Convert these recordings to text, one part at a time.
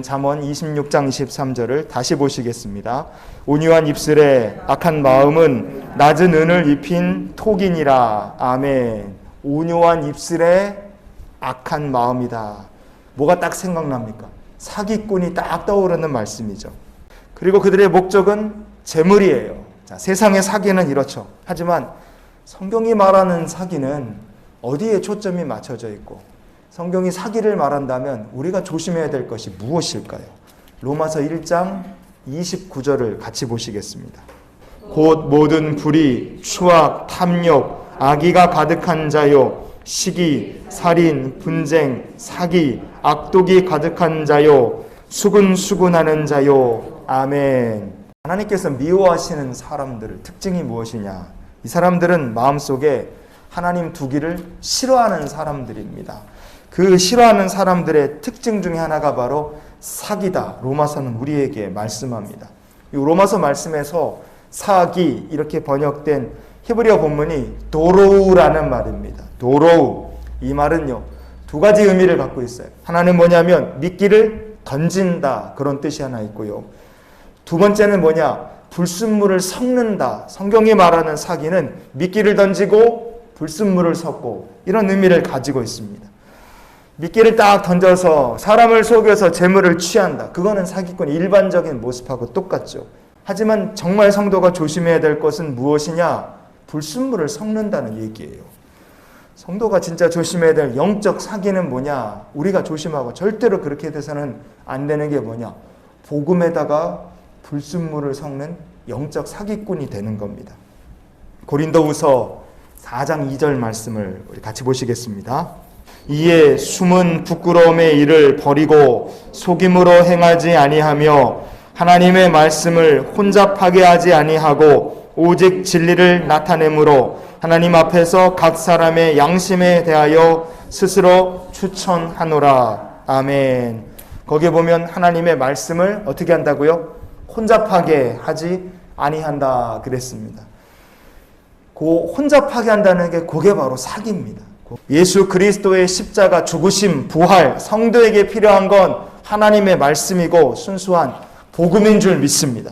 잠언 26장 23절을 다시 보시겠습니다. 온유한 입술에 악한 마음은 낮은 은을 입힌 톡이니라. 아멘. 온유한 입술에 악한 마음이다. 뭐가 딱 생각납니까? 사기꾼이 딱 떠오르는 말씀이죠. 그리고 그들의 목적은 재물이에요. 자, 세상의 사기는 이렇죠. 하지만 성경이 말하는 사기는 어디에 초점이 맞춰져 있고, 성경이 사기를 말한다면 우리가 조심해야 될 것이 무엇일까요? 로마서 1장 29절을 같이 보시겠습니다. 곧 모든 불의, 추악, 탐욕, 악의가 가득한 자요, 시기, 살인, 분쟁, 사기, 악독이 가득한 자요, 수근수근하는 자요. 아멘. 하나님께서 미워하시는 사람들의 특징이 무엇이냐? 이 사람들은 마음속에 하나님 두기를 싫어하는 사람들입니다. 그 싫어하는 사람들의 특징 중에 하나가 바로 사기다. 로마서는 우리에게 말씀합니다. 이 로마서 말씀에서 사기 이렇게 번역된 히브리어 본문이 도로우라는 말입니다. 도로우. 이 말은요, 두 가지 의미를 갖고 있어요. 하나는 뭐냐면 미끼를 던진다, 그런 뜻이 하나 있고요. 두 번째는 뭐냐? 불순물을 섞는다. 성경이 말하는 사기는 미끼를 던지고 불순물을 섞고 이런 의미를 가지고 있습니다. 미끼를 딱 던져서 사람을 속여서 재물을 취한다. 그거는 사기꾼의 일반적인 모습하고 똑같죠. 하지만 정말 성도가 조심해야 될 것은 무엇이냐? 불순물을 섞는다는 얘기예요. 성도가 진짜 조심해야 될 영적 사기는 뭐냐? 우리가 조심하고 절대로 그렇게 돼서는 안 되는 게 뭐냐? 복음에다가 불순물을 섞는 영적 사기꾼이 되는 겁니다. 고린도후서 4장 2절 말씀을 우리 같이 보시겠습니다. 이에 숨은 부끄러움의 일을 버리고 속임으로 행하지 아니하며 하나님의 말씀을 혼잡하게 하지 아니하고 오직 진리를 나타내므로 하나님 앞에서 각 사람의 양심에 대하여 스스로 추천하노라. 아멘. 거기에 보면 하나님의 말씀을 어떻게 한다고요? 혼잡하게 하지 아니한다 그랬습니다. 그 혼잡하게 한다는 게 그게 바로 사기입니다. 예수 그리스도의 십자가 죽으심, 부활, 성도에게 필요한 건 하나님의 말씀이고 순수한 복음인 줄 믿습니다.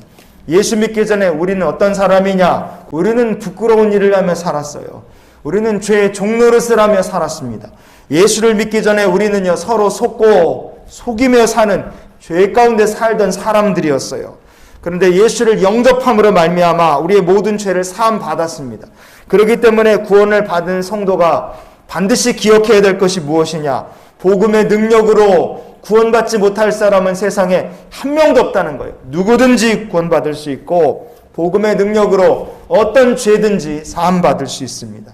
예수 믿기 전에 우리는 어떤 사람이냐? 우리는 부끄러운 일을 하며 살았어요. 우리는 죄의 종노릇을 하며 살았습니다. 예수를 믿기 전에 우리는요, 서로 속고 속이며 사는 죄 가운데 살던 사람들이었어요. 그런데 예수를 영접함으로 말미암아 우리의 모든 죄를 사함 받았습니다. 그렇기 때문에 구원을 받은 성도가 반드시 기억해야 될 것이 무엇이냐? 복음의 능력으로 구원받지 못할 사람은 세상에 한 명도 없다는 거예요. 누구든지 구원받을 수 있고 복음의 능력으로 어떤 죄든지 사함받을 수 있습니다.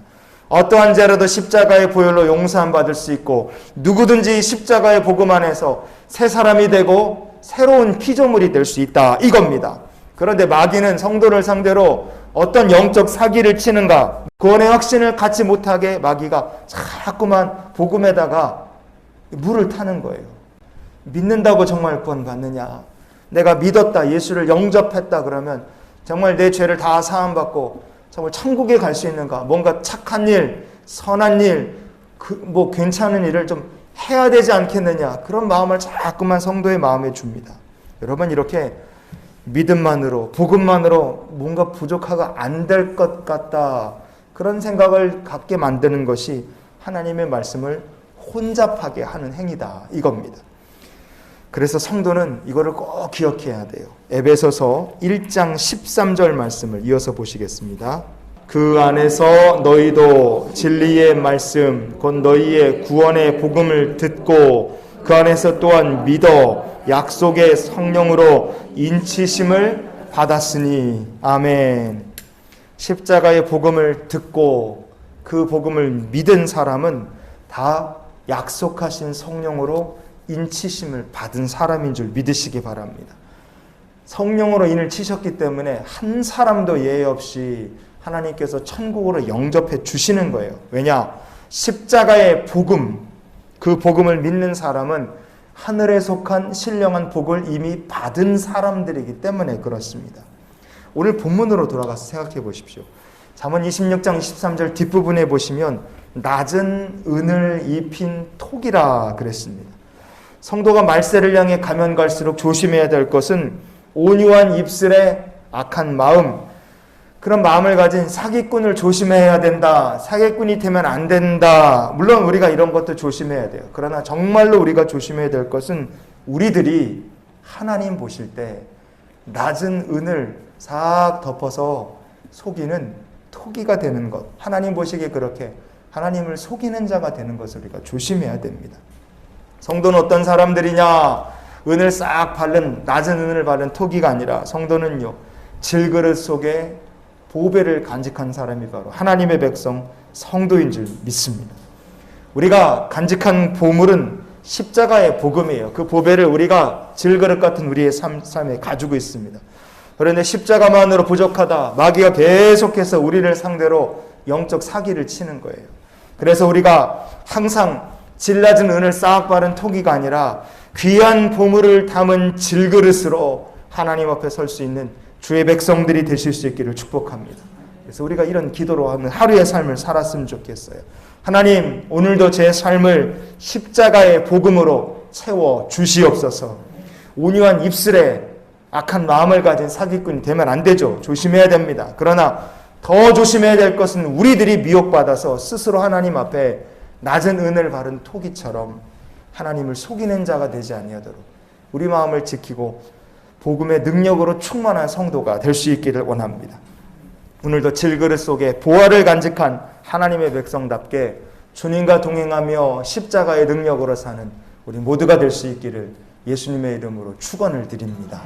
어떠한 죄라도 십자가의 보혈로 용서함받을 수 있고 누구든지 십자가의 복음 안에서 새 사람이 되고 새로운 피조물이 될 수 있다, 이겁니다. 그런데 마귀는 성도를 상대로 어떤 영적 사기를 치는가? 구원의 확신을 갖지 못하게 마귀가 자꾸만 복음에다가 물을 타는 거예요. 믿는다고 정말 구원 받느냐? 내가 믿었다, 예수를 영접했다 그러면 정말 내 죄를 다 사함받고 정말 천국에 갈 수 있는가? 뭔가 착한 일, 선한 일, 뭐 괜찮은 일을 좀 해야 되지 않겠느냐? 그런 마음을 자꾸만 성도의 마음에 줍니다. 여러분, 이렇게 믿음만으로, 복음만으로 뭔가 부족하고 안 될 것 같다, 그런 생각을 갖게 만드는 것이 하나님의 말씀을 혼잡하게 하는 행위다, 이겁니다. 그래서 성도는 이거를 꼭 기억해야 돼요. 에베소서 1장 13절 말씀을 이어서 보시겠습니다. 그 안에서 너희도 진리의 말씀, 곧 너희의 구원의 복음을 듣고 그 안에서 또한 믿어 약속의 성령으로 인치심을 받았으니. 아멘. 십자가의 복음을 듣고 그 복음을 믿은 사람은 다 약속하신 성령으로 인치심을 받은 사람인 줄 믿으시기 바랍니다. 성령으로 인을 치셨기 때문에 한 사람도 예외 없이 하나님께서 천국으로 영접해 주시는 거예요. 왜냐? 십자가의 복음, 그 복음을 믿는 사람은 하늘에 속한 신령한 복을 이미 받은 사람들이기 때문에 그렇습니다. 오늘 본문으로 돌아가서 생각해 보십시오. 잠언 26장 23절 뒷부분에 보시면 낮은 은을 입힌 톡이라 그랬습니다. 성도가 말세를 향해 가면 갈수록 조심해야 될 것은 온유한 입술의 악한 마음, 그런 마음을 가진 사기꾼을 조심해야 된다. 사기꾼이 되면 안 된다. 물론 우리가 이런 것도 조심해야 돼요. 그러나 정말로 우리가 조심해야 될 것은 우리들이 하나님 보실 때 낮은 은을 싹 덮어서 속이는 토기가 되는 것. 하나님 보시기에 그렇게 하나님을 속이는 자가 되는 것을 우리가 조심해야 됩니다. 성도는 어떤 사람들이냐? 은을 싹 바른, 낮은 은을 바른 토기가 아니라 성도는요, 질그릇 속에 보배를 간직한 사람이 바로 하나님의 백성 성도인 줄 믿습니다. 우리가 간직한 보물은 십자가의 복음이에요. 그 보배를 우리가 질그릇 같은 우리의 삶에 가지고 있습니다. 그런데 십자가만으로 부족하다. 마귀가 계속해서 우리를 상대로 영적 사기를 치는 거예요. 그래서 우리가 항상 질 낮은 은을 싹 바른 토기가 아니라 귀한 보물을 담은 질그릇으로 하나님 앞에 설 수 있는 주의 백성들이 되실 수 있기를 축복합니다. 그래서 우리가 이런 기도로 하는 하루의 삶을 살았으면 좋겠어요. 하나님, 오늘도 제 삶을 십자가의 복음으로 채워 주시옵소서. 온유한 입술에 악한 마음을 가진 사기꾼이 되면 안 되죠. 조심해야 됩니다. 그러나 더 조심해야 될 것은 우리들이 미혹받아서 스스로 하나님 앞에 낮은 은을 바른 토기처럼 하나님을 속이는 자가 되지 아니하도록 우리 마음을 지키고 복음의 능력으로 충만한 성도가 될 수 있기를 원합니다. 오늘도 질그릇 속에 보화를 간직한 하나님의 백성답게 주님과 동행하며 십자가의 능력으로 사는 우리 모두가 될 수 있기를 예수님의 이름으로 축원을 드립니다.